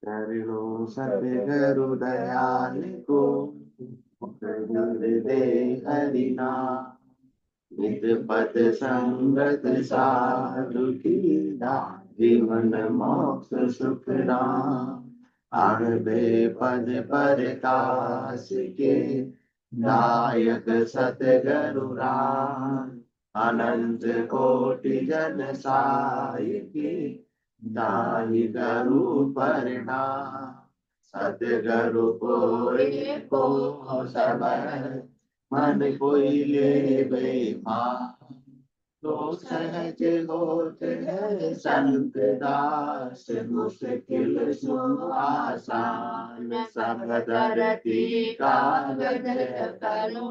करुणो सतगुरु दयाल को दे हरिना नित पद संगत साधु की जीवन मोक्ष सुख राम आनबे पद पर काश के दायक सतगुरु राम अनंत कोटि जन साई की दाहि गरु परिणाम सतगुरु को सब मन कोई ले बेमान तो सहज होते हैं संत दास मुश्किल सो आसान सब धरती कागज करो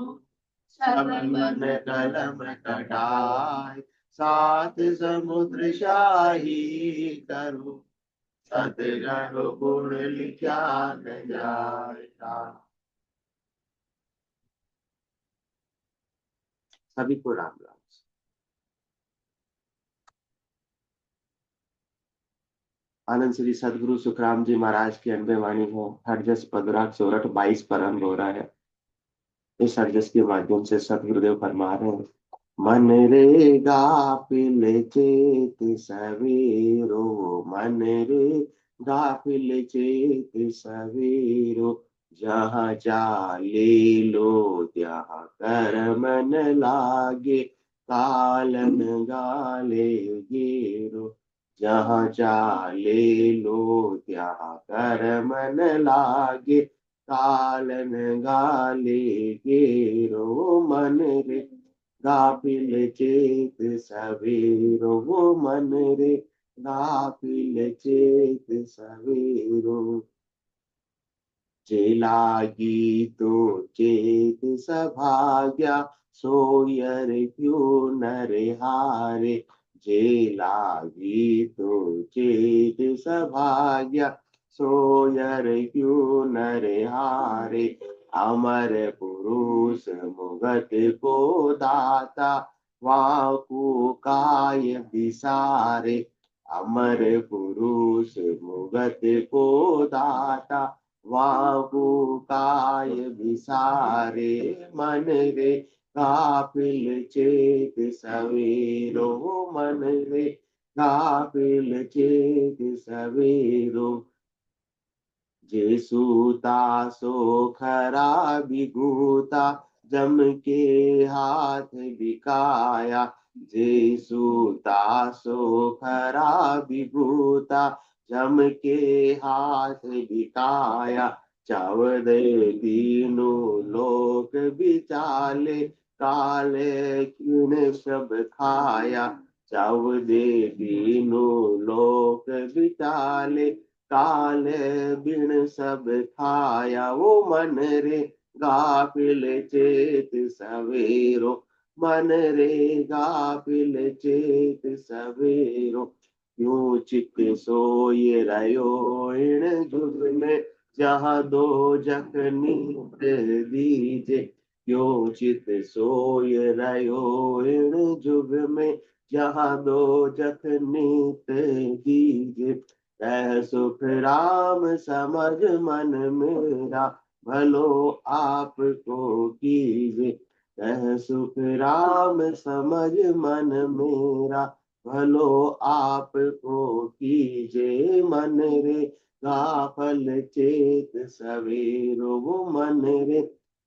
सब मन कलम कटाए सात समुद्र शाही करो सतगुरु गुण लिखा न जाएगा। सभी को राम राम। आनंद श्री सदगुरु सुखराम जी महाराज की अनबे वाणी है। हरजस पदराग सोरठ 22 प्रारंभ हो रहा है। इस हरजस के माध्यम से सदगुरुदेव फरमा रहे हैं, मन रे गाफिल चेत सवेरो मन रे गाफिल चेत सवेरो जहाँ चाले लो ત્યાં कर्म न लागे कालन गाले गेरो जहाँ चाले लो ત્યાં कर्म न लागे कालन गाले गेरो मन रे गाफिल चेत सवेरो मन रे गाफिल चेत सवेरो चेलागी तो चेत सभाग्या सोयर क्यों नरे हारे जेलागी तो चेत सभाग्या सोयर क्यों नरे हारे अमर पुरुष मुगत को दाता वाकु काय विसारे अमर पुरुष मुगत को दाता वाकु काय विसारे मन रे गाफिल चेत सवेरो मन रे गाफिल चेत सवेरो जे सूता सो खरा बिगूता जम के हाथ बिकाया जे सूता सो खरा बिगूता जम के हाथ बिकाया चौदह तीनों लोक बिचाले काले किन सब खाया चौदह तीनों लोक बिचाले काले बिन सब खाया वो मन रे गाफिल चेत सवेरो मन रे गाफिल चेत सवेरो क्यों चित सोए रहो इन जुग में जहाँ दो जख नीत दीजे क्यों चित सोए रहो इन जुग में जहाँ दो जख नीत दीजे कह सुख राम समझ मन मेरा भलो आपको कीजे कह सुख राम समझ मन मेरा भलो आपको कीजे मन रे गाफल चेत सवेरो वो मन रे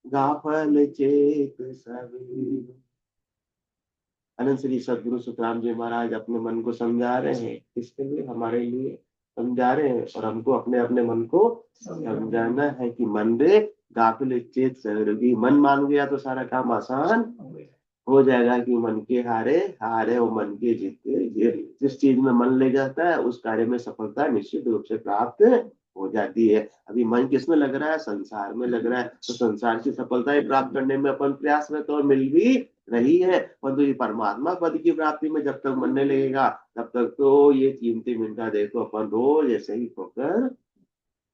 गाफल चेत सवेरो। अनंत श्री सदगुरु सुखराम जी महाराज अपने मन को समझा रहे हैं। किसके लिए? हमारे लिए समझा रहे हैं और हमको अपने अपने मन को समझाना है कि मन रे गाफिल चेत सवेरो। मन मान गया तो सारा काम आसान हो जाएगा कि मन के हारे हारे वो मन के जीते। जिस चीज में मन ले जाता है उस कार्य में सफलता निश्चित रूप से प्राप्त हो जाती है। अभी मन किसमें लग रहा है? संसार में लग रहा है, तो संसार की सफलता प्राप्त करने में अपन प्रयासरत और मिल भी रही है, परंतु ये परमात्मा पद की प्राप्ति में जब तक मन नहीं लगेगा तब तक तो ये कीमती मिनटा देखो अपन रोज ऐसे ही होकर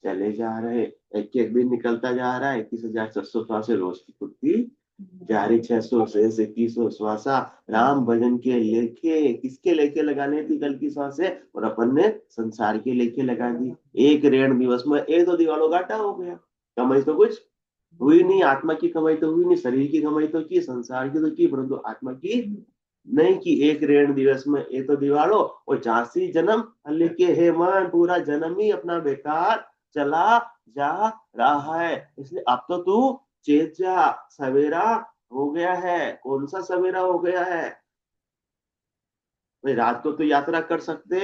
चले जा रहे हैं। एक एक दिन निकलता जा रहा है, 21,700 से रोज की पूर्ति जारी 600 से 2100 श्वासा राम भजन के लेखे, किसके लेखे लगाने थी कल की सांसें, और अपन ने संसार के लेखे लगा दी। एक ऋण दिवस में एक दो दिवालों घाटा हो गया, कमाई तो कुछ हुई नहीं, आत्मा की कमाई तो हुई नहीं, शरीर की कमाई तो की, संसार की तो की, परंतु आत्मा की नहीं की। एक ऋण दिवस में एक तो दिवालो, और झांसी जन्म लिखे हे मन, पूरा जन्म ही अपना बेकार चला जा रहा है। इसलिए अब तो तू चेत जा, सवेरा हो गया है। कौन सा सवेरा हो गया है भाई? रात को तो यात्रा कर सकते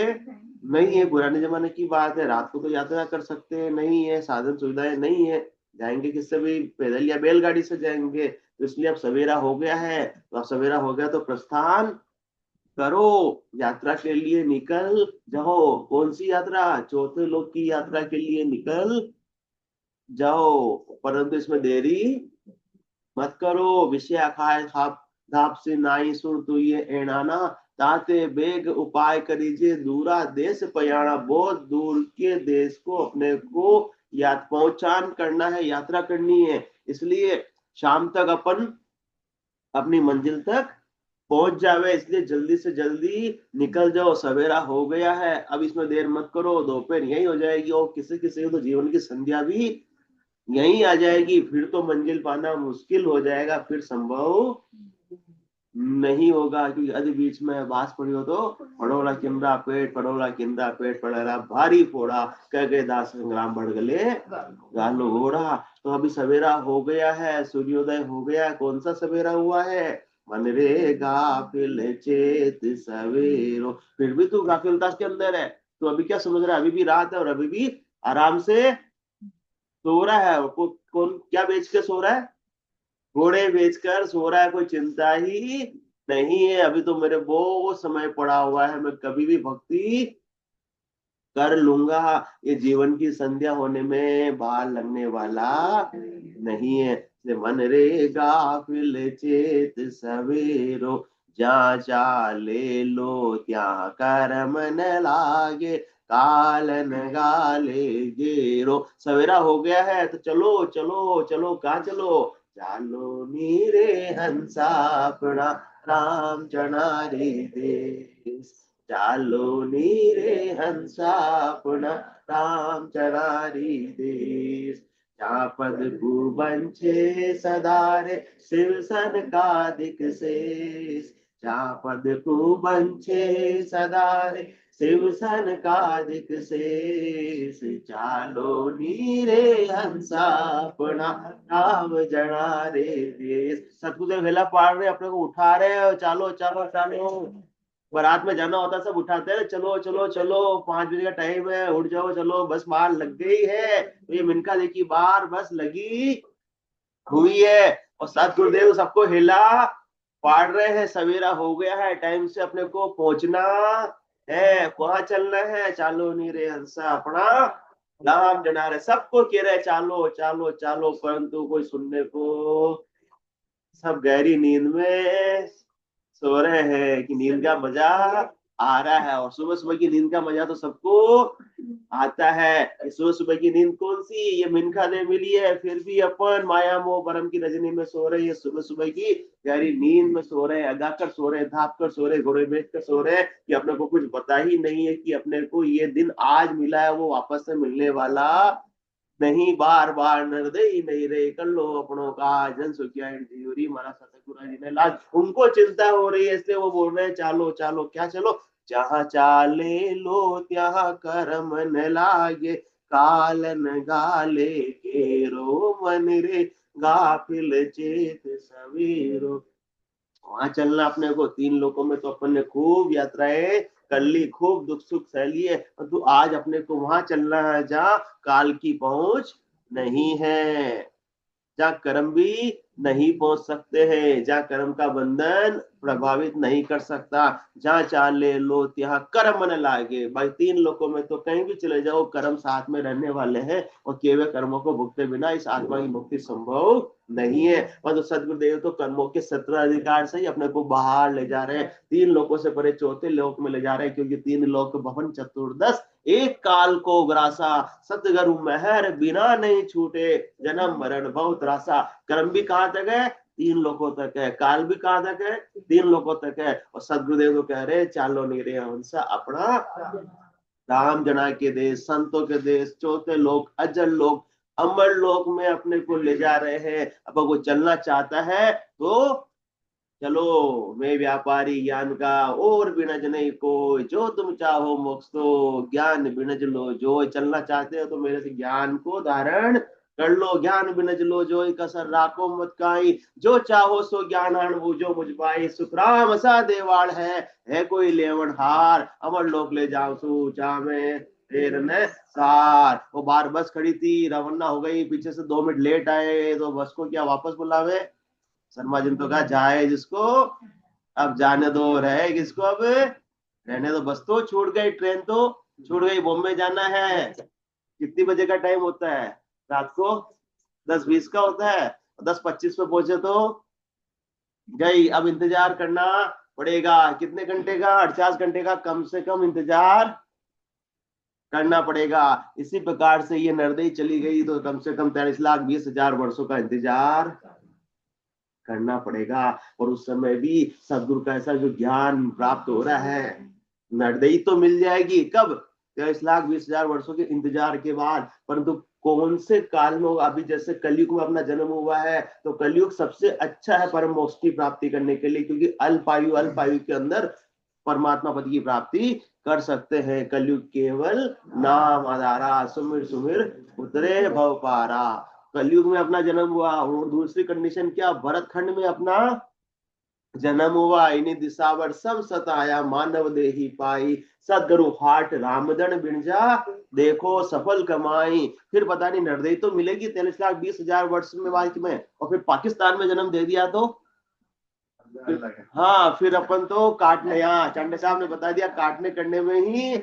नहीं है, पुराने जमाने की बात है, रात को तो यात्रा कर सकते नहीं है, साधन सुविधाएं नहीं है, जाएंगे किससे भी, पैदल या बैलगाड़ी से जाएंगे। तो इसलिए अब सवेरा हो गया है, तो अब सवेरा हो गया तो प्रस्थान करो, यात्रा के लिए निकल जाओ। कौन सी यात्रा? चौथे लोक की यात्रा के लिए निकल जाओ, परंतु इसमें देरी मत करो। विषय अखाय खाप धाप से नाई सुर तू ये एणाना, ताते बेग उपाय करीजिए दूरा देश पयाणा। बहुत दूर के देश को अपने को याद पहचान करना है, यात्रा करनी है। इसलिए शाम तक अपन अपनी मंजिल तक पहुंच जावे, इसलिए जल्दी से जल्दी निकल जाओ, सवेरा हो गया है। अब इसमें देर मत करो, दोपहर यही हो जाएगी, और किसी किसी को तो जीवन की संध्या भी यही आ जाएगी। फिर तो मंजिल पाना मुश्किल हो जाएगा, फिर संभव नहीं होगा, क्योंकि यदि बीच में बास पड़ी हो तो पड़ोला किंदा पेट, पड़ोला किंदा पेट पड़ेला भारी फोड़ा, कह गए दास संग्राम बढ़ गले गालो घोड़ा। तो अभी सवेरा हो गया है, सूर्योदय हो गया। कौन सा सवेरा हुआ है? मन रे गाफिल चेत सवेरो। फिर भी तू गाफिलता के अंदर है, तो अभी क्या समझ रहा है? अभी भी रात है और अभी भी आराम से सो रहा है। कौन क्या बेच के सो रहा है? घोड़े बेचकर सो रहा है, कोई चिंता ही नहीं है। अभी तो मेरे बहुत समय पड़ा हुआ है, मैं कभी भी भक्ति कर लूंगा। ये जीवन की संध्या होने में बाल लगने वाला नहीं है। मन रे गाफिल चेत सवेरो, जा चाले लो त्या कर्म न लागे, कालन गाले गेरो। सवेरा हो गया है तो चलो चलो चलो, कहाँ चलो? चालो नीरे हंसा अपना राम चनारी देश, चालो नीरे हंसा अपना राम चनारी देश। जहाँ पद कुबंचे सदारे शिव सन का दिक शेष, जहाँ पद कुबंचे सदारे शिव सन का दिक शेष। चालो नीरे हंसा अपना राम जना रे देश। सतगुरुदेव वेला पाड़ रहे, अपने को उठा रहे, चलो चलो चलो। बारात में जाना होता सब उठाते हैं, चलो चलो चलो 5 बजे का टाइम है, उठ जाओ चलो, बस बार लग गई है। तो ये मिनका देखी बार बस लगी हुई है, और सतगुरुदेव सबको हिला पाड़ रहे हैं। सवेरा हो गया है, टाइम से अपने को पहुंचना है। कहाँ चलना है? चालो नी रे हंसा अपना राम जना रे। सबको कह रहे चालो चालो चालो, परंतु कोई सुनने को, सब गहरी नींद में सो रहे हैं कि नींद का मजा आ रहा है। और सुबह सुबह की नींद का मजा तो सबको आता है। सुबह सुबह की नींद कौन सी? ये मिनखा दे मिली है, फिर भी अपन माया मोह भरम की रजनी में सो रहे हैं। सुबह सुबह की गहरी नींद में सो रहे हैं, अगा कर सो रहे हैं, धाप कर सो रहे हैं, घोड़े बेच कर सो रहे हैं, कि अपने को कुछ पता ही नहीं है कि अपने को ये दिन आज मिला है वो वापस से मिलने वाला नहीं। बार बार निर्दयी नहीं रहे, कर लो अपनों का जन सुखिया जीवरी। हमारा सतगुरु जी ने लाज, उनको चिंता हो रही है, इसलिए वो बोल रहे हैं चालो चालो। क्या चलो? जहाँ चाले लो ત્યાં कर्म न लागे, कालन गाले केरो। मन रे गाफिल चेत सवेरो। वहां चलना अपने को। 3 लोकों में तो अपन ने खूब यात्राएं कर ली, खूब दुख सुख सह लिए, परंतु आज अपने को वहां चलना है जहाँ काल की पहुंच नहीं है, जहाँ कर्म भी नहीं पहुंच सकते हैं, जहाँ कर्म का बंधन प्रभावित नहीं कर सकता। जहाँ चाले लो ત્યાં कर्म न लागे। भाई 3 लोकों में तो कहीं भी चले जाओ, कर्म साथ में रहने वाले हैं, और केवल कर्मों को भुगते बिना इस आत्मा की मुक्ति संभव नहीं है। और तो सदगुरुदेव तो कर्मों के 17 अधिकार से ही अपने को बाहर ले जा रहे हैं, 3 लोकों से परे चौथे लोक में ले जा रहे हैं, क्योंकि 3 लोक भवन चतुर्दश एक काल को ग्रासा, सतगुरु मेहर बिना नहीं छूटे, जन्म मरण बहुत रासा। कर्म भी कहाँ तक है? 3 लोगों तक है। काल भी कहाँ तक है? 3 लोगों तक है। और सदगुरुदेव तो कह रहे चालो नहीं रे हंस अपना राम जना के देश, संतों के देश, चौथे लोक, अजल लोक, अमर लोक में अपने को ले जा रहे हैं। अब वो चलना चाहता है तो चलो, मैं व्यापारी ज्ञान का और बिनज नहीं कोई, जो तुम चाहो मोक्ष दो, ज्ञान बिनज लो जो। चलना चाहते हो तो मेरे से ज्ञान को धारण कर लो, ज्ञान बिनज लो जो, कसर राखो मत काई, जो चाहो सो ज्ञान आन बूझो मुझ पाई, सुखराम सा देवाल है कोई लेवन हार, अमर लोक ले जाओ सू चामे तेर ने सार। वो बार बस खड़ी थी, रवाना हो गई, पीछे से 2 मिनट लेट आए तो बस को क्या वापस बुलावे? शर्मा जी ने तो कहा जाए जिसको अब जाने दो, रहे किसको अब रहने दो, बस तो छूट गई, ट्रेन तो छूट गई, बॉम्बे जाना है। कितनी बजे का टाइम होता है? रात को 10:20 का होता है। 10:25 पे पहुंचे तो गई। अब इंतजार करना पड़ेगा कितने घंटे का? 48 घंटे का कम से कम इंतजार करना पड़ेगा। इसी प्रकार से ये नरदई चली गई तो कम से कम 43,20,000 वर्षों का इंतजार करना पड़ेगा। और उस समय भी सदगुरु का ऐसा जो ज्ञान प्राप्त हो रहा है, नरदई तो मिल जाएगी कब? 43,20,000 वर्षों के इंतजार के बाद। परंतु कौन से काल में? अभी जैसे कलयुग में अपना जन्म हुआ है तो कलयुग सबसे अच्छा है परम मोक्ष की प्राप्ति करने के लिए, क्योंकि अल्पायु के अंदर परमात्मा पद की प्राप्ति कर सकते हैं। कलयुग केवल नाम आधारा, सुमिर सुमिर उतरे भव पारा। कलयुग में अपना जन्म हुआ। और दूसरी कंडीशन क्या? भरत खंड में अपना जन्म हुआ। इन्हीं दिशावर सब सताया, मानव देही पाई, सदगुरु हाट रामदन बिरजा, देखो सफल कमाई। फिर पता नहीं नरदई तो मिलेगी 43,20,000 वर्ष में बाद में, और फिर पाकिस्तान में जन्म दे दिया तो हाँ, फिर अपन तो काटने, यहाँ चांडे साहब ने बता दिया, काटने करने में ही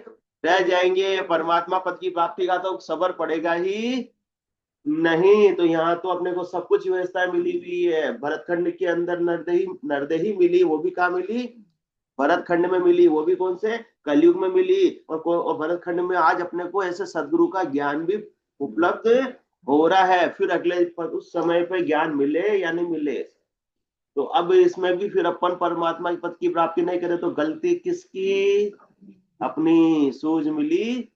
रह जाएंगे। परमात्मा पद की प्राप्ति का तो सबर पड़ेगा ही नहीं। तो यहाँ तो अपने को सब कुछ व्यवस्थाएं मिली हुई है। भरतखंड के अंदर नरदही नरदही मिली, वो भी कहाँ मिली? भरत खंड में मिली, वो भी कौन से? कलयुग में मिली। और भरत खंड में आज अपने को ऐसे सदगुरु का ज्ञान भी उपलब्ध हो रहा है। फिर अगले उस समय पे ज्ञान मिले या नहीं मिले, तो अब इसमें भी फिर अपन परमात्मा की पद की प्राप्ति नहीं करे तो गलती किसकी? अपनी। सूझ मिली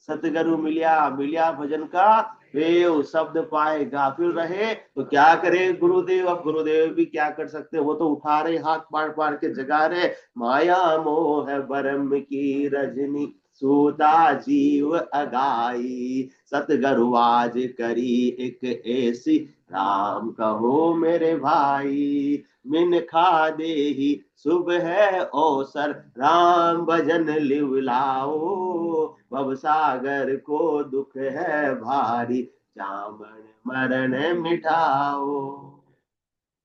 सतगुरु मिलिया, मिलिया भजन का वेव, शब्द पाए गाफिल रहे तो क्या करे गुरुदेव? अब गुरुदेव भी क्या कर सकते? वो तो उठा रहे, हाथ पार पार के जगा रहे। माया मोह बरम की रजनी, सूता जीव अगाई, सतगुरु आज करी एक ऐसी, राम कहो मेरे भाई, मिन खा दे ही शुभ है अवसर, राम भजन लिवलाओ, भव सागर को दुख है भारी, जामन मरण मिटाओ।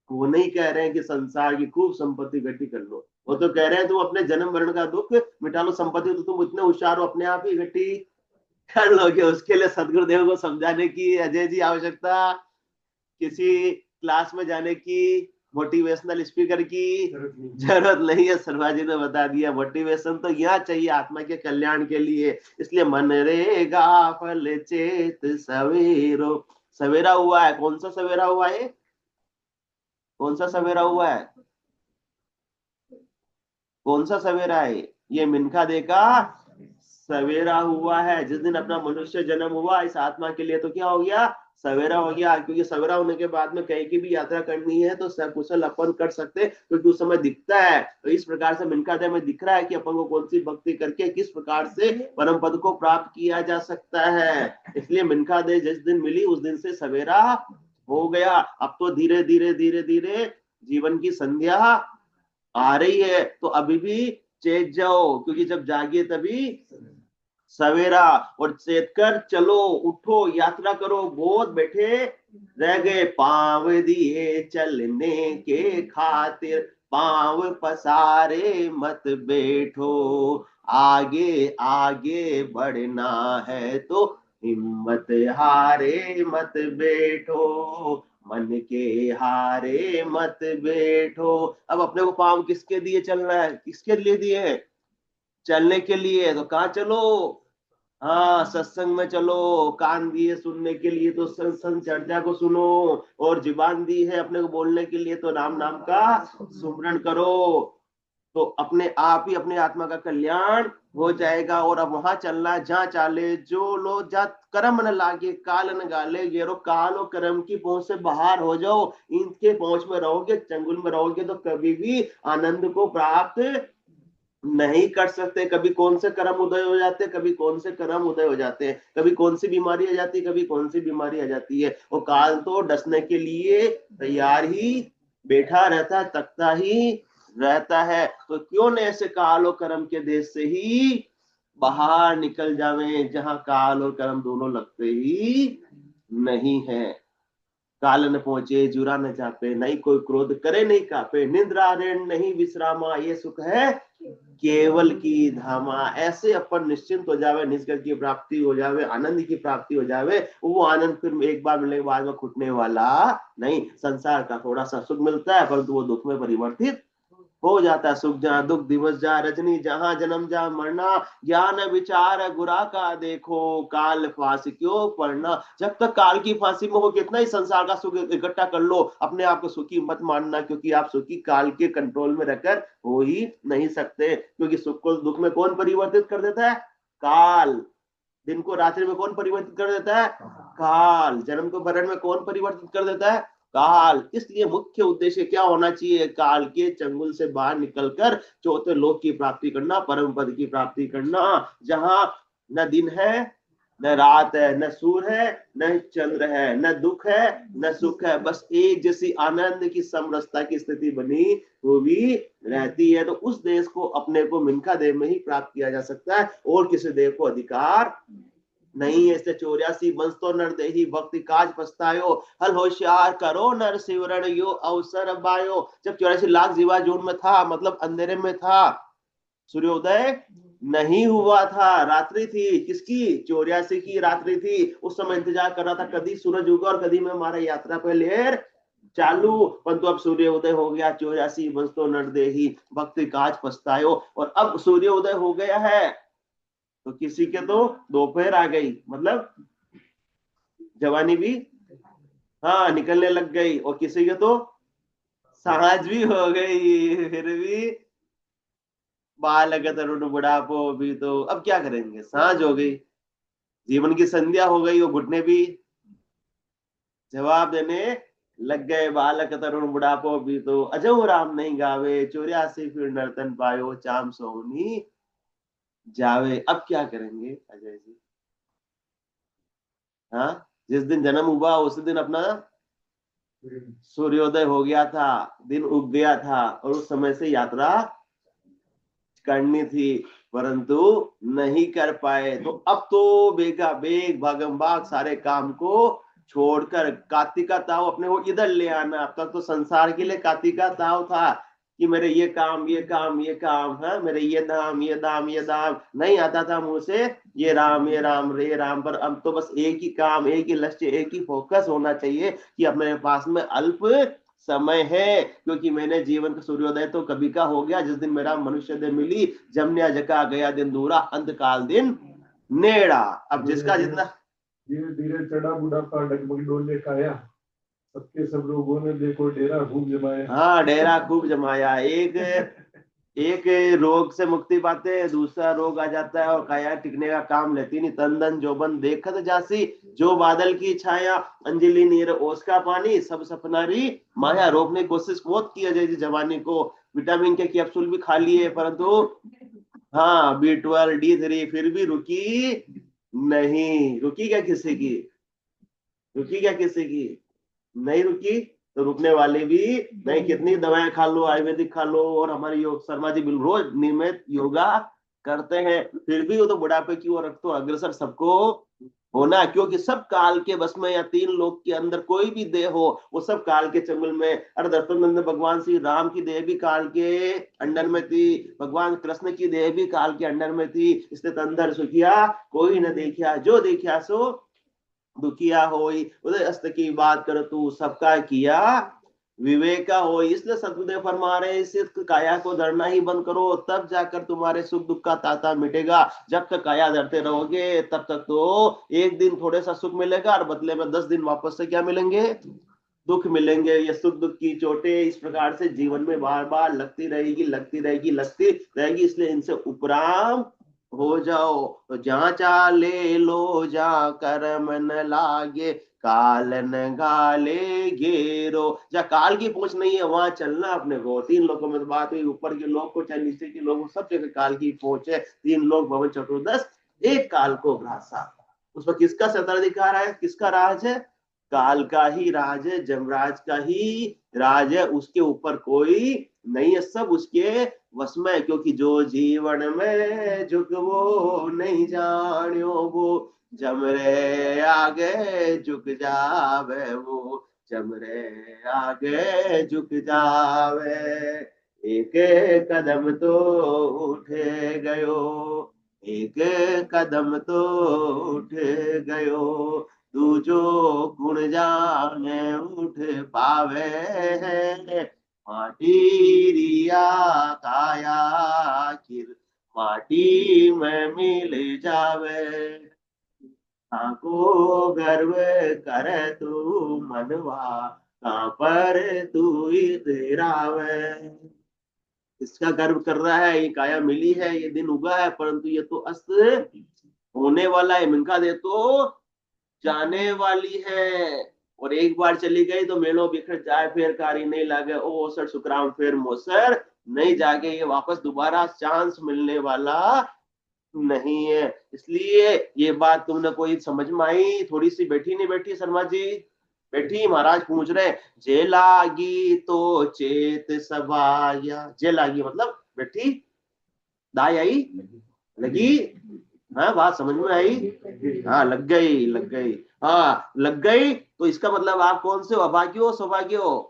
वो नहीं कह रहे हैं कि संसार की खूब संपत्ति इकट्ठी कर लो, वो तो कह रहे हैं तुम अपने जन्म मरण का दुख मिटा लो। संपत्ति तो तुम इतने होशियार हो, अपने आप ही इकट्ठी कर लोगे। उसके लिए सदगुरुदेव को समझाने की अजय जी आवश्यकता किसी क्लास में जाने की, मोटिवेशनल स्पीकर की जरूरत नहीं है। शर्मा जी ने बता दिया, मोटिवेशन तो यहाँ चाहिए आत्मा के कल्याण के लिए। इसलिए मन रेगा फल चेत सवेरो। सवेरा हुआ है, कौन सा सवेरा हुआ है? कौन सा सवेरा हुआ है? कौन सा सवेरा है? ये मिनखा दे का सवेरा हुआ है। जिस दिन अपना मनुष्य जन्म हुआ इस आत्मा के लिए, तो क्या हो गया? सवेरा हो गया। क्योंकि सवेरा होने के बाद में कहीं की भी यात्रा करनी है तो सकुशल अपन कर सकते, क्योंकि उस समय दिखता है। तो इस प्रकार से मिनखा दे में दिख रहा है कि अपन को कौन सी भक्ति करके किस प्रकार से परम पद को प्राप्त किया जा सकता है। इसलिए मिनखा दे जिस दिन मिली उस दिन से सवेरा हो गया। अब तो धीरे धीरे धीरे धीरे जीवन की संध्या आ रही है, तो अभी भी चेत जाओ, क्योंकि जब जागिए तभी सवेरा। और चेत कर चलो, उठो, यात्रा करो। बहुत बैठे रह गए, पांव दिए चलने के खातिर, पांव पसारे मत बैठो, आगे आगे बढ़ना है तो हिम्मत हारे मत बैठो, मन के हारे मत बैठो। अब अपने को पांव किसके दिए चलना है? किसके लिए दिए? चलने के लिए। तो कहाँ चलो? हाँ, सत्संग में चलो, कान दिए सुनने के लिए तो सत्संग चर्चा को सुनो, और जुबान दी है अपने को बोलने के लिए तो राम नाम का सुमरण करो, तो अपने आप ही अपनी आत्मा का कल्याण हो जाएगा। और अब वहां चलना है जहाँ चाले जो लो, जा कर्म न लागे काल न गाले, गेरो काल और कर्म की पहुंच से बाहर हो जाओ। इनके पहुंच में रहोगे, चंगुल में रहोगे तो कभी भी आनंद को प्राप्त नहीं कर सकते। कभी कौन से कर्म उदय हो जाते हैं, कभी कौन से कर्म उदय हो जाते हैं, कभी कौन सी बीमारी आ जाती है, कभी कौन सी बीमारी आ जाती है। और काल तो डसने के लिए तैयार ही बैठा रहता है, तकता ही रहता है। तो क्यों न ऐसे काल और कर्म के देश से ही बाहर निकल जावे, जहां काल और कर्म दोनों लगते ही नहीं है। काल न पहुंचे जुरा न चापे, नहीं कोई क्रोध करे नहीं कापे, निद्रा ऋण नहीं विश्रामा, ये सुख है केवल की धामा। ऐसे अपन निश्चिंत हो जावे, निष्कर्ष की प्राप्ति हो जावे, आनंद की प्राप्ति हो जावे। वो आनंद फिर एक बार मिलने के बाद में छूटने वाला नहीं। संसार का थोड़ा सा सुख मिलता है, परंतु वो दुख में परिवर्तित हो जाता है। सुख जहाँ दुख दिवस जा रजनी, जहाँ जन्म जहाँ मरना, ज्ञान विचार गुरा का देखो, काल फांसी क्यों पड़ना। जब तक काल की फांसी में हो, कितना ही संसार का सुख इकट्ठा कर लो, अपने आप को सुखी मत मानना, क्योंकि आप सुखी काल के कंट्रोल में रहकर हो ही नहीं सकते। क्योंकि सुख को दुख में कौन परिवर्तित कर देता है? काल। दिन को रात्रि में कौन परिवर्तित कर देता है? काल। जन्म को मरण में कौन परिवर्तित कर देता है? काल। इसलिए मुख्य उद्देश्य क्या होना चाहिए? काल के चंगुल से बाहर निकलकर चौथे लोक की प्राप्ति करना, परम पद की प्राप्ति करना, जहां न दिन है न रात है, न सूर्य है न चंद्र है, न दुख है न सुख है, बस एक जैसी आनंद की समरसता की स्थिति बनी वो भी रहती है। तो उस देश को अपने को मिनखा देव में ही प्राप्त किया जा सकता है, और किसी देव को अधिकार नहीं है। इससे 84 वंश तो नर देही भक्ति काज पछतायो, हल होशियार करो नर सिवरण यो अवसर बायो। जब 84 लाख जीवा जोन में था, मतलब अंधेरे में था, सूर्योदय नहीं हुआ था, रात्रि थी। किसकी? 84 की रात्रि थी। उस समय इंतजार कर रहा था कभी सूरज उगा और कभी मैं हमारा यात्रा पे लेर चालू। परंतु अब सूर्य उदय हो गया, 84 वंश तो नर देही भक्ति काज पछतायो। और अब सूर्य उदय हो गया है, तो किसी के तो दोपहर आ गई, मतलब जवानी भी हाँ निकलने लग गई, और किसी के तो सांझ भी हो गई, फिर भी बालक तरुण बुढ़ापो भी। तो अब क्या करेंगे? सांझ हो गई, जीवन की संध्या हो गई, और घुटने भी जवाब देने लग गए। बालक तरुण बुढ़ापो भी तो अजो राम नहीं गावे, 84 फिर नर्तन पायो चाम सोनी जावे। अब क्या करेंगे अजय जी? हाँ, जिस दिन जन्म हुआ उस दिन अपना सूर्योदय हो गया था, दिन उग गया था, और उस समय से यात्रा करनी थी, परंतु नहीं कर पाए। तो अब तो बेगा बेग भागम भाग सारे काम को छोड़कर कार्तिका ताव अपने को इधर ले आना। अब तक तो संसार के लिए कार्तिका ताव था कि मेरे ये काम ये काम ये काम है, मेरे ये दाम ये दाम ये दाम, नहीं आता था मुंह से ये राम ये राम रे राम। पर अब तो बस एक ही काम, एक ही लक्ष्य, एक ही फोकस होना चाहिए कि अब मेरे पास में अल्प समय है। क्योंकि मैंने जीवन का सूर्योदय तो कभी का हो गया, जिस दिन मेरा मनुष्य देह मिली, जमने जका गया दिन दूरा, अंत काल दिन नेड़ा। अब जिसका जितना धीरे धीरे चढ़ा बुढ़ापा, डगमग डोले काया, सबके सब लोगों ने देखो डेरा खूब जमाया। हाँ, डेरा खूब जमाया। एक रोग से मुक्ति पाते, दूसरा रोग आ जाता है और काया टिकने का काम लेती नहीं। तन धन जोबन देखत जासी, जो बादल की छाया, अंजलि नीर ओस का पानी, सब सपनारी माया। रोकने की कोशिश बहुत की अजय जी जवानी को, विटामिन के कैप्सूल भी खा लिए, परंतु हाँ B12 D3 फिर भी रुकी नहीं। रुकी क्या किसी की? रुकी क्या किसी की? नहीं रुकी, तो रुकने वाले भी नहीं। कितनी दवाएं खा लो, आयुर्वेदिक खा लो, और हमारे योग शर्मा जी बिल्कुल रोज नियमित योगा करते हैं, फिर भी वो तो बुढ़ापे की ओर तो अग्रसर सबको होना। क्योंकि सब काल के बस में, या 3 लोक के अंदर कोई भी देह हो, वो सब काल के चंगुल में। अरे दशरथ भगवान श्री राम की देह भी काल के अंडर में थी, भगवान कृष्ण की देह भी काल के अंडर में थी। इसलिए अंदर सुखिया कोई न देखिया, जो देखिया सो दुखिया होई। उदय अस्त की बात कर तू सबका किया विवेक का हो। इसलिए सतगुरुदेव फरमा रहे हैं इस काया को धरना ही बंद करो, तब जाकर तुम्हारे सुख दुख का ताता मिटेगा। जब तक काया धरते रहोगे तब तक तो एक दिन थोड़े सा सुख मिलेगा और बदले में 10 दिन वापस से क्या मिलेंगे, दुख मिलेंगे। ये सुख दुख की चोटें इस प्रकार से जीवन में बार बार लगती रहेगी, लगती रहेगी, लगती रहेगी। इसलिए इनसे उपराम हो जाओ। तो जहाँ चाले लो जा कर मन लागे, कालन गाले घेरो। जहाँ काल की पहुंच नहीं है वहां चलना अपने को। 3 लोगों में तो बात हुई, ऊपर के लोग को चाहे नीचे के लोग, सब जगह काल की पहुंच है। 3 लोग भवन चतुर्दश, एक काल को ग्रासा। उस पर किसका सत्ताधिकार है, किसका राज है, काल का ही राज है, जमराज का ही राज है। उसके ऊपर कोई नहीं है, सब उसके वश में। क्योंकि जो जीवन में झुक वो नहीं जानियो, वो जमरे आगे झुक जावे, वो जमरे आगे झुक जावे। एक कदम तो उठे गयो, एक कदम तो उठे गयो, तू जो गुण जाने उठ पावे है। माटी रिया काया आखिर माटी में मिल जावे, को गर्व कर तू मनवा, कहाँ पर तू इतरावे। इसका गर्व कर रहा है, ये काया मिली है, ये दिन उगा है, परंतु ये तो अस्त होने वाला है। मिनका दे तो जाने वाली है, और एक बार चली गई तो मेलो बिखर जाए, फिर कारी नहीं लागे, ओ सर सुकराम फिर मोसर नहीं जागे। ये वापस दोबारा चांस मिलने वाला नहीं है। इसलिए ये बात तुमने कोई समझ में आई, थोड़ी सी बैठी नहीं बैठी शर्मा जी, बैठी। महाराज पूछ रहे, जे लागी तो चेत सबाया। जे लागी मतलब बैठी, दाई आई, लगी, हाँ बात समझ में आई, हाँ लग गई, लग गई, हाँ लग गई। तो इसका मतलब आप कौन से हो, अभाग्य हो सौभाग्य हो?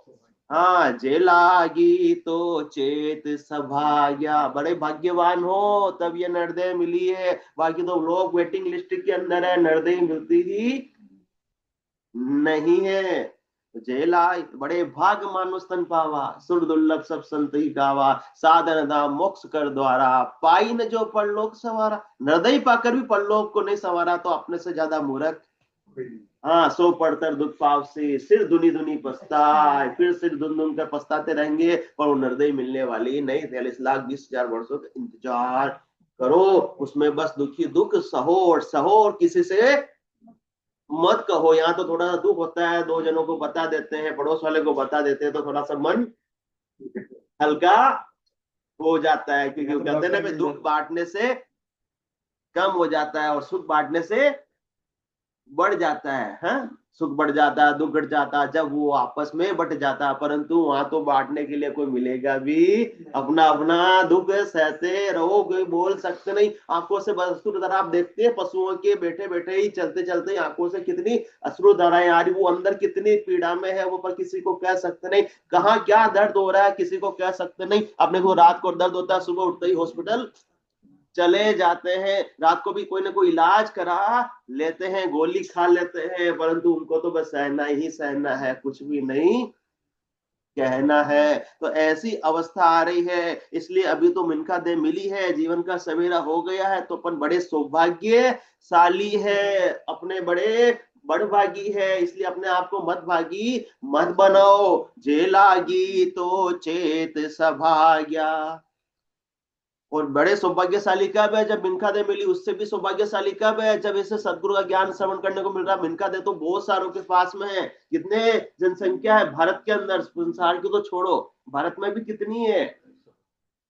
हाँ, जे लागी तो चेत सभाग्या, बड़े भाग्यवान हो तब ये नरदेह मिली है। बाकी तो लोग वेटिंग लिस्ट के अंदर है, नरदेह मिलती ही नहीं है। जेला बड़े भाग मानो स्तन पावा, सुर दुर्लभ सब संत ही गावा, साधन दाम मोक्ष कर द्वारा, पाई न जो परलोक सवारा। हृदय पाकर भी परलोक को नहीं सवारा तो अपने से ज्यादा मूर्ख। हाँ, सो पढ़कर दुख पाव से सिर दुनी दुनी पछताए, फिर सिर दुन दुन कर पछताते रहेंगे, पर वो हृदय मिलने वाली नहीं। 43,20,000 वर्षों का इंतजार करो, उसमें बस दुखी दुख सहो और सहो, और किसी से मत कहो। यहाँ तो थोड़ा सा दुख होता है, 2 जनों को बता देते हैं, पड़ोस वाले को बता देते हैं, तो थोड़ा सा मन हल्का हो जाता है। क्योंकि कहते हैं ना, दुख बांटने से कम हो जाता है और सुख बांटने से बढ़ जाता है। हाँ? सुख बढ़ जाता है, दुख घट जाता है जब वो आपस में बट जाता है। परंतु वहां तो बांटने के लिए कोई मिलेगा भी, अपना अपना दुख सहते रहो, कोई बोल सकते नहीं। आंखों से अश्रुधारा आप देखते हैं पशुओं के, बैठे बैठे ही चलते चलते आंखों से कितनी अश्रुधाराएं आ रही, वो अंदर कितनी पीड़ा में है, वो पर किसी को कह सकते नहीं। कहाँ क्या दर्द हो रहा है किसी को कह सकते नहीं। अपने को रात को दर्द होता है, सुबह उठते ही हॉस्पिटल चले जाते हैं, रात को भी कोई ना कोई इलाज करा लेते हैं, गोली खा लेते हैं, परंतु उनको तो बस सहना ही सहना है, कुछ भी नहीं कहना है। तो ऐसी अवस्था आ रही है। इसलिए अभी तो मिनका दे मिली है, जीवन का सवेरा हो गया है, तो अपन बड़े सौभाग्यशाली है, अपने बड़े बड़भागी है। इसलिए अपने आप को मत भागी मत बनाओ। जे लागी तो चेत सभाग्या। और बड़े सौभाग्यशाली कब है, जब मिनका दे मिली। उससे भी सौभाग्यशाली कब है, जब इसे सदगुरु का ज्ञान श्रवण करने को मिल रहा। मिनका दे तो बहुत सारों के पास में है। कितने जनसंख्या है भारत के अंदर, संसार की तो छोड़ो, भारत में भी कितनी है,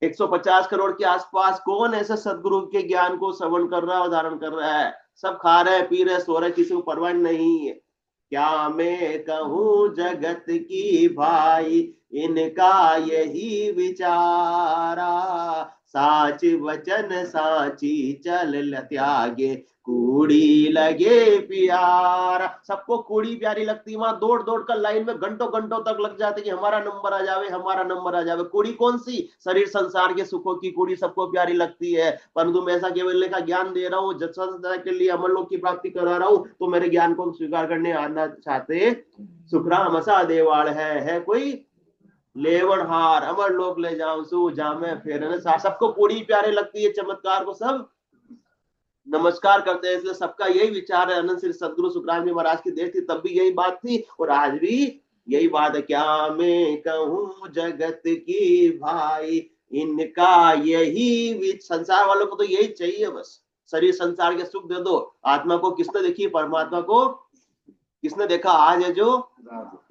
150 करोड़ के आसपास। कौन ऐसे सदगुरु के ज्ञान को श्रवण कर रहा है और धारण कर रहा है? सब खा रहे, पी रहे, सो रहे, किसी को परवाह नहीं है। क्या मैं कहूँ जगत की भाई, इनका यही विचारा, साच वचन साची चल त्यागे, कूड़ी लगे प्यारा। सबको कूड़ी प्यारी लगती, वहां दौड़ दौड़ कर लाइन में घंटों घंटों तक लग जाते कि हमारा नंबर आ जावे, हमारा नंबर आ जावे। कूड़ी कौन सी? शरीर संसार के सुखों की कूड़ी सबको प्यारी लगती है। परंतु मैं ऐसा केवल का ज्ञान दे रहा हूँ, जत्सदा के लिए अमर लोक की प्राप्ति करा रहा हूँ, तो मेरे ज्ञान को स्वीकार करने आना चाहते सुखराम सा देवाल है कोई लेवनहार अमर लोक ले जाऊं सू जामे फेरन सार। सबको पूरी प्यारे लगती है, चमत्कार को सब नमस्कार करते हैं। इसलिए सबका यही विचार है। अनंत श्री सदगुरु सुखराम जी महाराज की देर थी तब भी यही बात थी और आज भी यही बात है। क्या मैं कहूँ जगत की भाई, इनका यही संसार वालों को तो यही चाहिए बस। शरीर संसार के सुख दे दो, आत्मा को किसने देखी? परमात्मा को किसने देखा? आज है जो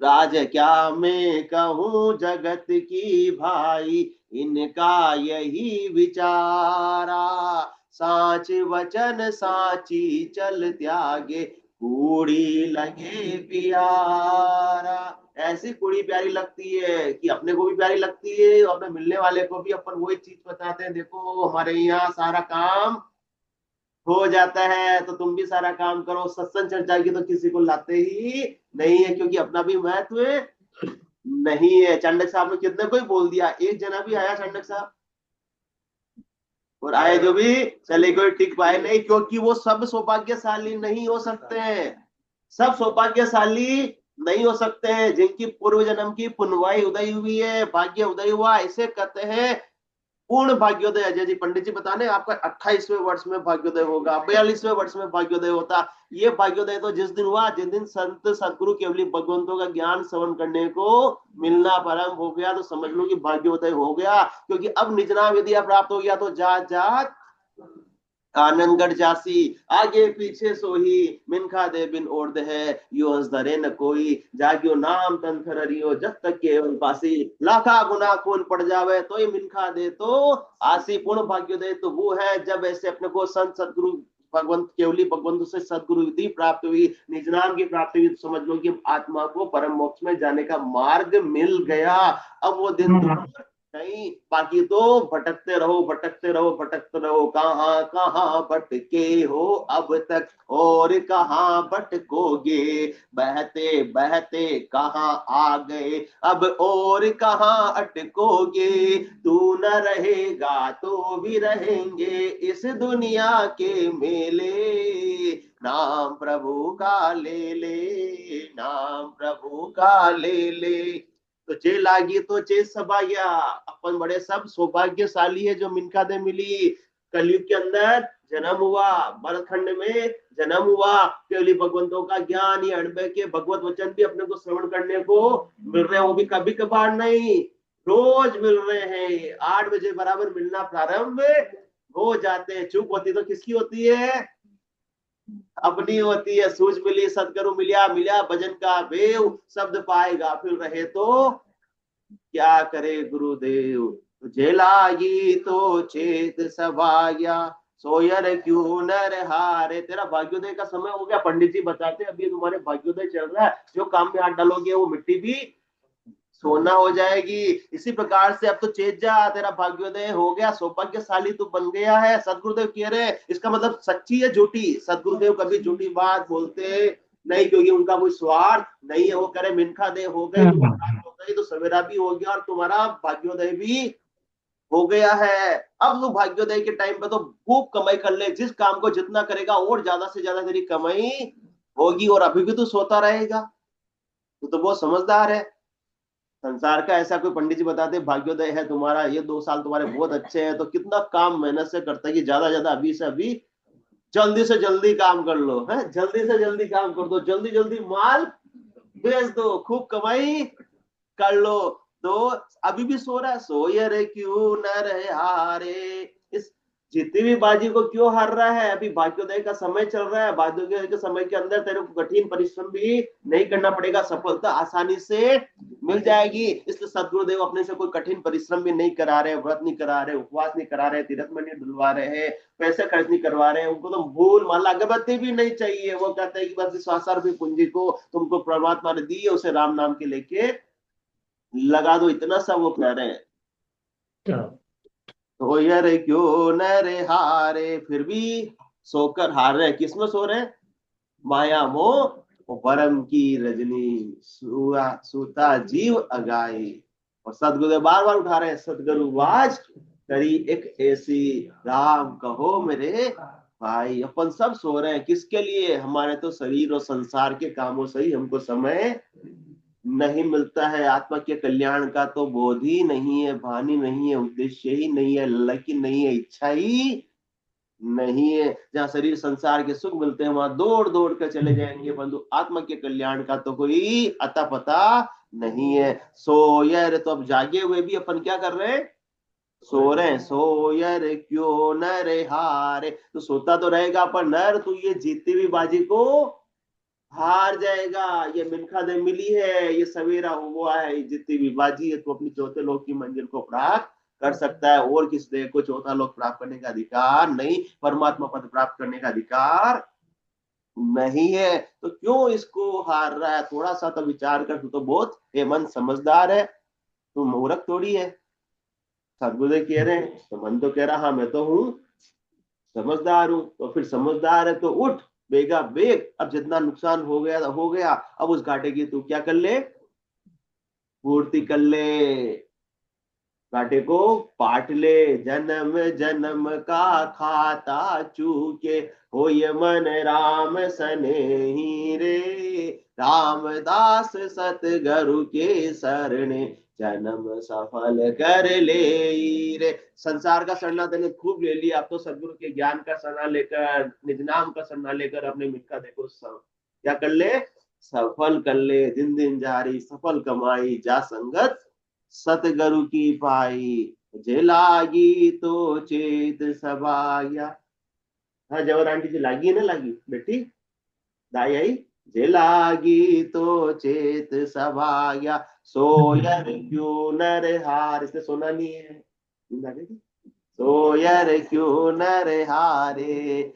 राज है। क्या मैं कहूँ जगत की भाई, इनका यही विचारा, साच वचन साची चल त्यागे, कूड़ी लगे प्यारा। ऐसी कुड़ी प्यारी लगती है कि अपने को भी प्यारी लगती है, अपने मिलने वाले को भी अपन वही चीज बताते हैं, देखो हमारे यहाँ सारा काम हो जाता है तो तुम भी सारा काम करो। सत्संग चर्चा की तो किसी को लाते ही नहीं है, क्योंकि अपना भी महत्व नहीं है। चाणक्य साहब ने कितने को ही बोल दिया, एक जना भी आया चाणक्य साहब? और आए जो भी चले कोई टिक पाए नहीं, क्योंकि वो सब सौभाग्यशाली नहीं हो सकते हैं। सब सौभाग्यशाली नहीं हो सकते हैं। जिनकी पूर्व जन्म की पुनवाई उदय हुई है, भाग्य उदय हुआ, इसे कहते हैं पूर्ण भाग्योदय। अजय जी पंडित जी बताने, आपका 28वें वर्ष में भाग्योदय होगा, 42वें वर्ष में भाग्योदय होता। ये भाग्योदय तो जिस दिन हुआ, जिस दिन संत सदगुरु केवली भगवंतों का ज्ञान श्रवण करने को मिलना प्रारंभ हो गया, तो समझ लो कि भाग्योदय हो गया। क्योंकि अब निज नाम यदि प्राप्त हो गया तो जात जात आनंदगढ़ जासी, आगे पीछे सोही, मिनखा दे बिन ओढ़ है, यो हंस धरे न कोई, जाग्यो नाम तंथर हरियो, जब तक केवल पासी, लाखा गुना खून पड़ जावे तो ये मिनखा दे तो आसी। पूर्ण भाग्योदय तो वो है जब ऐसे अपने को संत सदगुरु भगवंत केवली भगवंत से सदगुरु विधि प्राप्त हुई, निज नाम की प्राप्ति हुई, तो समझ लो कि आत्मा को परम मोक्ष में जाने का मार्ग मिल गया। अब वो दिन दूर नहीं, बाकी तो भटकते रहो भटकते रहो भटकते रहो। कहाँ कहाँ भटके हो अब तक, और कहाँ भटकोगे, बहते बहते कहाँ आ गए अब, और कहाँ अटकोगे। तू न रहेगा तो भी रहेंगे इस दुनिया के मेले, नाम प्रभु का ले ले, नाम प्रभु का ले ले। तो जे लागी तो चे सबाया। अपन बड़े सब सौभाग्यशाली है जो मिनका दे मिली। कलयुग के अंदर जन्म हुआ, भरतखंड में जन्म हुआ, केवली भगवंतों का ज्ञान, ये अणबे के भगवत वचन भी अपने को श्रवण करने को मिल रहे हैं। वो भी कभी कभार नहीं, रोज मिल रहे हैं। 8 बजे बराबर मिलना प्रारंभ हो जाते हैं। चूक होती तो किसकी होती है? अपनी होती है। सूझ मिली सदगुरु मिलिया, मिलिया भजन का बेव, शब्द पाएगा फिर रहे तो क्या करे गुरुदेव। तुझे लागी तो चेत सवाया, सोयर क्यों नर हारे। तेरा भाग्योदय का समय हो गया। पंडित जी बताते अभी तुम्हारे भाग्योदय चल रहा है, जो काम में हाथ डालोगे वो मिट्टी भी सोना हो जाएगी। इसी प्रकार से अब तो चेत जा, तेरा भाग्योदय हो गया, सौभाग्यशाली तू बन गया है। सदगुरुदेव कह रहे हैं, इसका मतलब सच्ची है झूठी? सदगुरुदेव कभी झूठी बात बोलते नहीं, क्योंकि उनका कोई स्वार्थ नहीं है। वो कह रहे मिनखा दे हो गए, तुम हो गई तो सवेरा भी हो गया और तुम्हारा भाग्योदय भी हो गया है। अब तू भाग्योदय के टाइम पे तो खूब कमाई कर ले, जिस काम को जितना करेगा और ज्यादा से ज्यादा तेरी कमाई होगी। और अभी भी तू सोता रहेगा? तू तो बहुत समझदार है। संसार का ऐसा कोई पंडित जी बताते भाग्योदय है तुम्हारा, ये 2 साल तुम्हारे बहुत अच्छे हैं, तो कितना काम मेहनत से करता है कि ज्यादा ज्यादा अभी से अभी जल्दी से जल्दी काम कर लो, है जल्दी से जल्दी काम कर दो, जल्दी जल्दी माल बेच दो, खूब कमाई कर लो। तो अभी भी सो रहा है, सोए रे क्यों न रहे हारे। इस जीती हुई बाजी को क्यों हार रहा है? अभी भाग्योदय का समय चल रहा है। भाग्योदय के समय के अंदर तेरे को कठिन परिश्रम भी नहीं करना पड़ेगा, सफलता आसानी से मिल जाएगी। इसलिए सदगुरुदेव अपने से कोई कठिन परिश्रम भी नहीं करा रहे, व्रत नहीं करा रहे, उपवास नहीं करा रहे, तीर्थ में नहीं डुलवा रहे हैं, पैसे खर्च नहीं करवा रहे हैं। उनको तो भूल माला अगरबत्ती भी नहीं चाहिए। वो कहते हैं कि बस इस आसार भी पूंजी को तुमको परमात्मा ने दी है, उसे राम नाम के लेके लगा दो, इतना सा वो कह रहे हैं। तो यार क्यों न रे हारे, फिर भी सोकर हार रहे। किसमें सो रहे? माया मोह परम की रजनी, सूता जीव अगाई। और सदगुरु बार बार उठा रहे हैं, सदगुरु वाज करी एक ऐसी, राम कहो मेरे भाई। अपन सब सो रहे हैं, किसके लिए? हमारे तो शरीर और संसार के कामों से ही हमको समय नहीं मिलता है, आत्मा के कल्याण का तो बोध ही नहीं है, भान ही नहीं है, उद्देश्य ही नहीं है, लक ही नहीं है, इच्छा ही नहीं है। जहाँ शरीर संसार के सुख मिलते हैं वहां दौड़ दौड़ कर चले जाएंगे, परंतु आत्मा के कल्याण का तो कोई अता पता नहीं है। सो यार, तो अब जागे हुए भी अपन क्या कर रहे हैं? सो रहे हैं। सो यार क्यों न रे हारे, तो सोता तो रहेगा पर नर तू ये जीती हुई बाजी को हार जाएगा। ये मिल्खा दे मिली है, ये सवेरा हुआ है, ये जीती हुई बाजी है, तो अपनी चौथे लोक की मंजिल को प्राप्त कर सकता है। और किस देह को चौथा लोक प्राप्त करने का अधिकार नहीं, परमात्मा पद प्राप्त करने का अधिकार नहीं है। तो क्यों इसको हार रहा है? थोड़ा सा तो विचार कर, तू तो बहुत ये मन समझदार है, तू मूर्ख थोड़ी है। सदगुरुदेव कह रहे हैं तो मन तो कह रहा हाँ मैं तो हूँ समझदार हूं। तो फिर समझदार है तो उठ बेगा बेग, अब जितना नुकसान हो गया हो गया, अब उस घाटे की तू क्या कर ले? पूर्ति कर ले, घाटे को पाट ले। जन्म जन्म का खाता चूके, हो ये मन राम सने ही रे। रामदास सतगुरु के शरणे, जन्म सफल कर ले रे। संसार का शरणा तेने खूब ले लिया, अब तो सदगुरु के ज्ञान का शरणा लेकर, निज नाम का शरणा लेकर अपने मिटका देखो सब क्या कर ले? सफल कर ले। दिन दिन जारी सफल कमाई, जा संगत सतगुरु की पाई। जे लागी तो चेत सबाया। हाँ जवर आंटी जी, लागी है ना? लागी बेटी, दाई आई। जे लागी तो चेत सबाया, सोयर क्यों नर हार। इसने सोना नहीं है, सोयर क्यों नर हारे।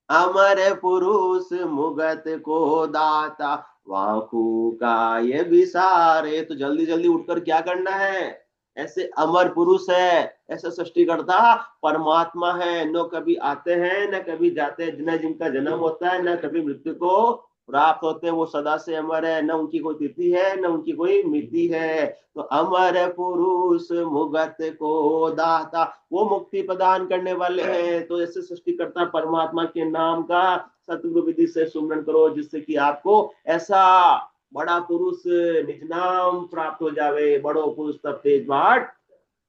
अमर पुरुष मुगत को दाता, वाकू का ये विसारे। तो जल्दी जल्दी उठकर क्या करना है? ऐसे अमर पुरुष है, ऐसे सृष्टिकर्ता परमात्मा है, न कभी आते हैं न कभी जाते हैं, न जिनका जन्म होता है न कभी मृत्यु को प्राप्त होते हैं, वो सदा से अमर है, न उनकी कोई तिथि है न उनकी कोई मिति है। तो अमर पुरुष मुगत को दाता, वो मुक्ति प्रदान करने वाले हैं। तो ऐसे सृष्टिकर्ता परमात्मा के नाम का सतगुरु विधि से सुमरन करो, जिससे कि आपको ऐसा बड़ा पुरुष निज नाम प्राप्त हो जावे। बड़ो पुरुष तब तेज बाट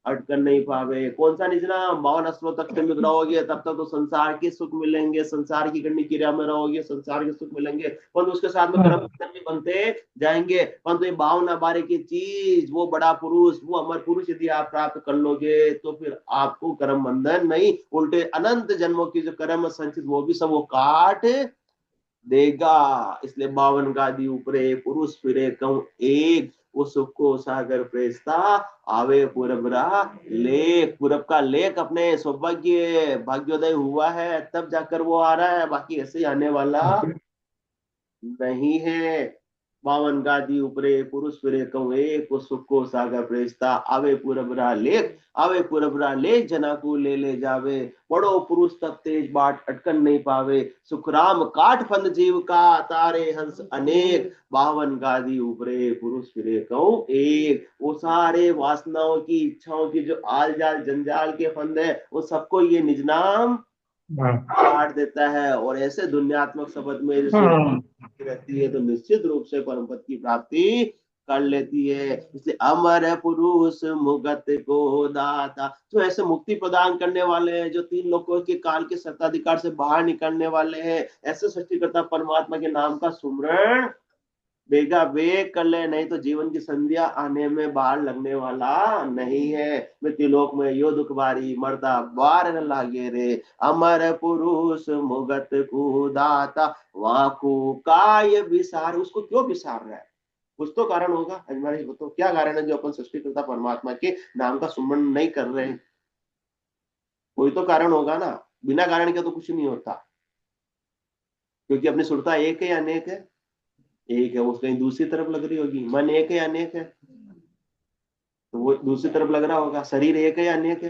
अटकर नहीं पावे। कौन सा निज नाम? 52 अस्त्रों तक सीमित रहोगे तब तक तो संसार के सुख मिलेंगे, संसार की करनी क्रिया में रहोगे, संसार के सुख मिलेंगे, परंतु उसके साथ में कर्म भी बनते जाएंगे। परंतु ये 52 बारे की चीज, वो बड़ा पुरुष, वो अमर पुरुष यदि आप प्राप्त कर लोगे तो फिर आपको कर्म बंधन नहीं, उल्टे अनंत जन्मों की जो कर्म संचित वो भी सब वो काट देगा। इसलिए 52 गादी ऊपरे पुरुष फिरे कहूं एक, वो सुख को सागर प्रेस्ता आवे पूरबरा लेख। पूरब का लेख अपने सौभाग्य भाग्योदय हुआ है तब जाकर वो आ रहा है, बाकी ऐसे ही आने वाला नहीं है। 52 गादी उपरे पुरुष फिरे कहूं एक, सुख को सागर प्रेस्ता आवे पूरबरा लेख। आवे पूरबरा लेख, जना को ले जावे। बड़ो पुरुष तब तेज बाट अटकन नहीं पावे। सुखराम काट फंद जीव का, तारे हंस अनेक। 52 गादी उपरे पुरुष फिरे कहूं एक। वो सारे वासनाओं की इच्छाओं की जो आल जाल जंजाल के फंद है, वो सबको ये निज नाम काट देता है। और ऐसे दुनियात्मक शब्द में रहती है तो निश्चित रूप से परम पद की प्राप्ति कर लेती है। इसलिए अमर पुरुष मुगत को दाता, तो ऐसे मुक्ति प्रदान करने वाले हैं, जो 3 लोगों के काल के सत्ताधिकार से बाहर निकलने वाले हैं, ऐसे सृष्टिकर्ता परमात्मा के नाम का सुमरण बेगा बेग कर ले, नहीं तो जीवन की संध्या आने में बाहर लगने वाला नहीं है। मृत्युलोक में यो दुख बारी, मरदा बार न लागे रे। अमर पुरुष मुगत को दाता, वाकू काय विसार। उसको क्यों विसार रहा है? कुछ तो कारण होगा। अजमारी बताओ क्या कारण है जो अपन सृष्टिकर्ता परमात्मा के नाम का सुमरण नहीं कर रहे हैं? कोई तो कारण होगा ना, बिना कारण के तो कुछ नहीं होता। क्योंकि अपनी सुरता एक है या अनेक है? एक है। वो कहीं दूसरी तरफ लग रही होगी। मन एक है या अनेक है? तो वो दूसरी तरफ लग रहा होगा। शरीर एक है या अनेक है?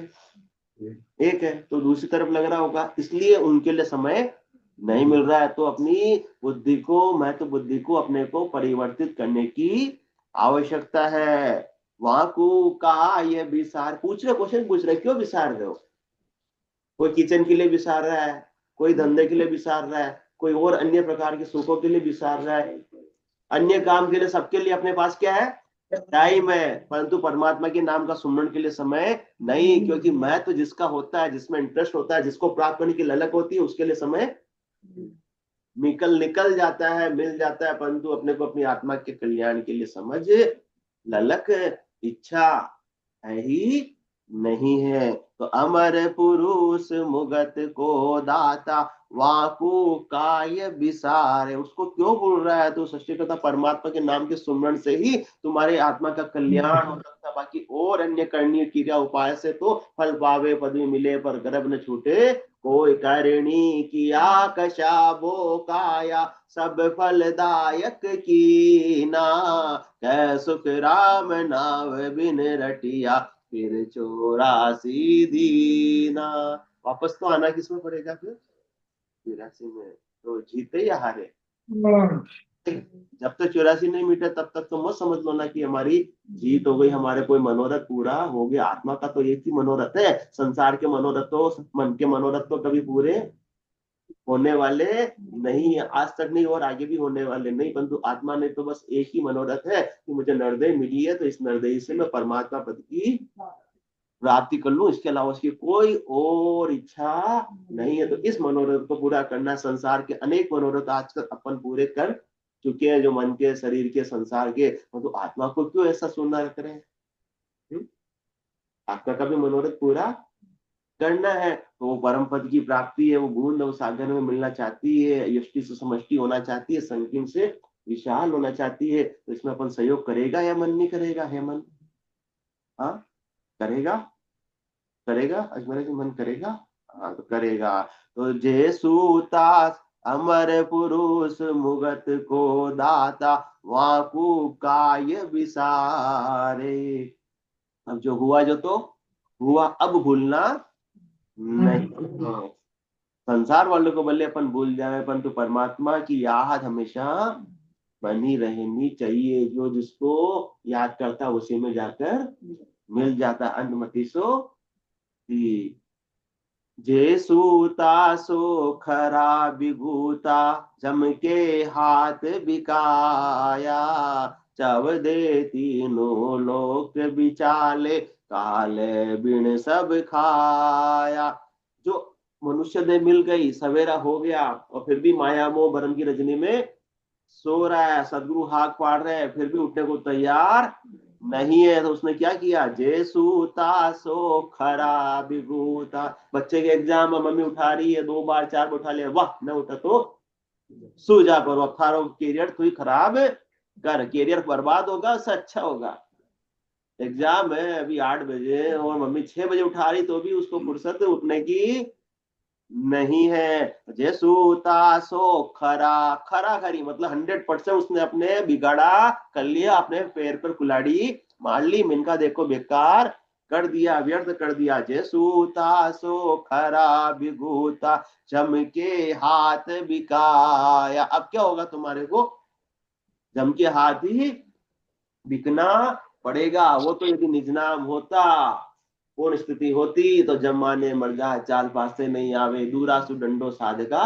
एक है, तो दूसरी तरफ लग रहा होगा, इसलिए उनके लिए समय नहीं मिल रहा है। तो अपनी बुद्धि को, मैं तो बुद्धि को अपने को परिवर्तित करने की आवश्यकता है। वहां को कहा यह विसार पूछ रहे, क्वेश्चन पूछ रहे, क्यों विसार रहे हो? कोई किचन के लिए विसार रहा है, कोई धंधे के लिए विसार रहा है, कोई और अन्य प्रकार के सुखों के लिए विसार रहा है। अन्य काम के लिए सबके लिए अपने पास क्या है, टाइम है, परंतु परमात्मा के नाम का सुमरण के लिए समय नहीं, क्योंकि मैं तो जिसका होता है, जिसमें इंटरेस्ट होता है, जिसको प्राप्त करने की ललक होती है, उसके लिए समय निकल निकल जाता है, मिल जाता है, परंतु अपने को अपनी आत्मा के कल्याण के लिए समझ, ललक, इच्छा है ही नहीं है। तो अमर पुरुष मुगत को दाता, वाकु काय विसारे, उसको क्यों बोल रहा है? तो सृष्टिकर्ता परमात्मा के नाम के सुमरण से ही तुम्हारे आत्मा का कल्याण हो सकता, बाकी और अन्य करणीय क्रिया उपाय से तो फल पावे पदवी मिले पर गर्भ न छूटे, कोई करणी किया कशा वो काया, सब फलदायक की ना, कै सुख राम नाव बिन रटिया, फिर 84 दीना। वापस तो आना किसमें पड़ेगा फिर? 84 में। तो जीते या हारे, जब तक 84 नहीं मिटे तब तक तो मत समझ लो ना कि हमारी जीत हो गई, हमारे कोई मनोरथ पूरा हो गया। आत्मा का तो एक ही मनोरथ है, संसार के मनोरथ तो, मन के मनोरथ तो कभी पूरे होने वाले नहीं है, आज तक नहीं और आगे भी होने वाले नहीं। परंतु आत्मा ने तो बस एक ही मनोरथ है कि मुझे नरदेह मिली है, तो इस नरदेही से मैं परमात्मा पद की प्राप्ति कर लूं, इसके अलावा उसकी कोई और इच्छा नहीं है। तो इस मनोरथ को पूरा करना, संसार के अनेक मनोरथ आज तक अपन पूरे कर चुके हैं, जो मन के, शरीर के, संसार के, तो आत्मा को क्यों ऐसा सुनना करें? आत्मा का भी मनोरथ पूरा करना है। तो वो परम पद की प्राप्ति है, वो बूंद वो सागर में मिलना चाहती है, यष्टि से समष्टि होना चाहती है, संकीर्ण से विशाल होना चाहती है। तो इसमें अपन सहयोग करेगा या मन नहीं करेगा? है मन? हाँ, करेगा, करेगा अजमेर जी, मन करेगा? हाँ तो करेगा। तो जे सूतास अमर पुरुष मुगत को दाता, वाकु काय विसारे। अब जो हुआ जो तो हुआ, अब भूलना नहीं। संसार वालों को भले अपन भूल जाए, परंतु परमात्मा की याद हमेशा बनी रहनी चाहिए। जो जिसको याद करता उसी में जाकर मिल जाता। अंतमति सो थी, जे सूता सो खरा विभूता, जम के हाथ बिकाया, चव दे तीनों लोक बिचाले, काले बिन सब खाया। जो मनुष्य देह मिल गई, सवेरा हो गया, और फिर भी माया मोह भरम की रजनी में सो रहा है, सदगुरु हाथ पाड़ रहे हैं, फिर भी उठने को तैयार नहीं है। तो उसने क्या किया? जे सूता सो खरा विभूता। बच्चे के एग्जाम में मम्मी उठा रही है, 2 बार 4 बार उठा लिया, वाह न उठा तो सो जा करो, अब थारो कैरियर थोड़ी खराब कर, कैरियर बर्बाद होगा, उससे अच्छा होगा। एग्जाम है अभी 8 बजे और मम्मी 6 बजे उठा रही, तो भी उसको फुर्सत उठने की नहीं है। जैसूता सो खरा, खरा खरी मतलब 100% उसने अपने बिगाड़ा कर लिया, अपने पैर पर कुल्हाड़ी मार ली, मिनका देखो बेकार कर दिया, व्यर्थ कर दिया। जैसूता सो खरा विभूता, जम के हाथ बिकाया। अब क्या होगा तुम्हारे को? जम के हाथ ही बिकना पड़ेगा। वो तो यदि निज नाम होता, पूर्ण स्थिति होती, तो जमाने मर जाए चाल पासे नहीं आवे, दूरा सु डंडो साधका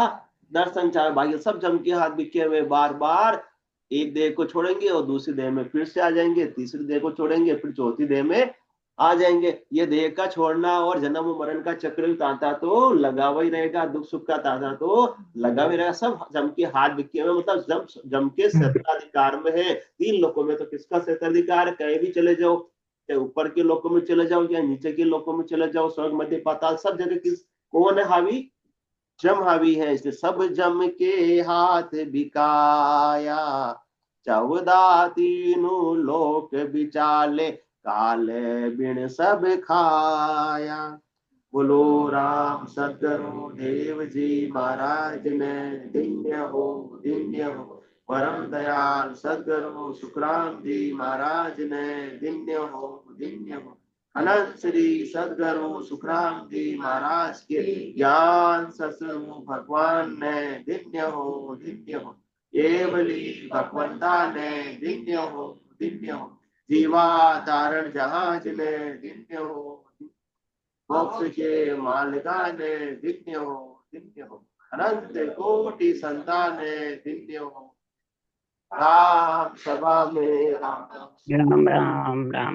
दर्शन चाहे। बाकी सब जम के हाथ बिके हुए बार बार एक देह को छोड़ेंगे और दूसरी देह में फिर से आ जाएंगे, तीसरी देह को छोड़ेंगे फिर चौथी देह में आ जाएंगे। ये देह का छोड़ना और जन्म मरण का चक्र तांता तो लगा हुआ ही रहेगा, दुख सुख का तांता तो लगा हुआ रहेगा। सब जम के हाथ बिके हुए, मतलब जम के क्षेत्राधिकार में है। 3 लोकों में तो किसका क्षेत्राधिकार है? कहीं भी चले जाओ, चाहे ऊपर के लोकों में चले जाओ या नीचे के लोकों में चले जाओ, स्वर्ग मध्य पाताल सब जगह किस कौन है हावी? जम हावी है। इसलिए सब जम के हाथ बिकाया, 14 तीनों लोक बिचाले, काले बिन सब खाया। बोलो राम सदगुरु देव जी महाराज ने, धन्य हो धन्य हो। परम दयाल सदगुरु सुखराम जी महाराज ने, धन्य हो धन्य हो। अनंत श्री सदगुरु सुखराम जी महाराज के ज्ञान ससुरु भगवान ने, धन्य हो धन्य हो। केवली भगवंता ने, धन्य हो धन्य हो। जीवा तारण जहाज ने, धन्य हो। मोक्ष के मालिका ने, धन्य हो धन्य हो। अनंत कोटि संतान ने, धन्य हो। राम सभा में राम। राम राम राम।